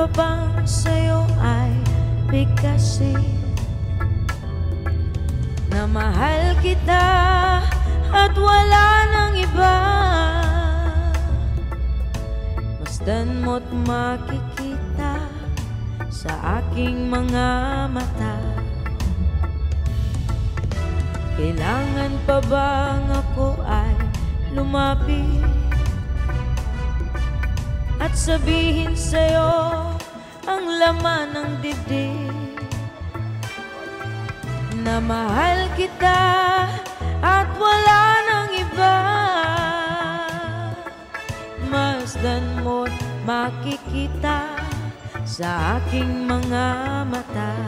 pa bang sa'yo ay bigkasin na mahal kita at wala nang iba? Masdan mo't makikita sa aking mga mata. Kailangan pa bang ako ay lumapit at sabihin sa'yo ang laman ng dibdib na mahal kita at wala nang iba? Masdan mo't makikita sa aking mga mata.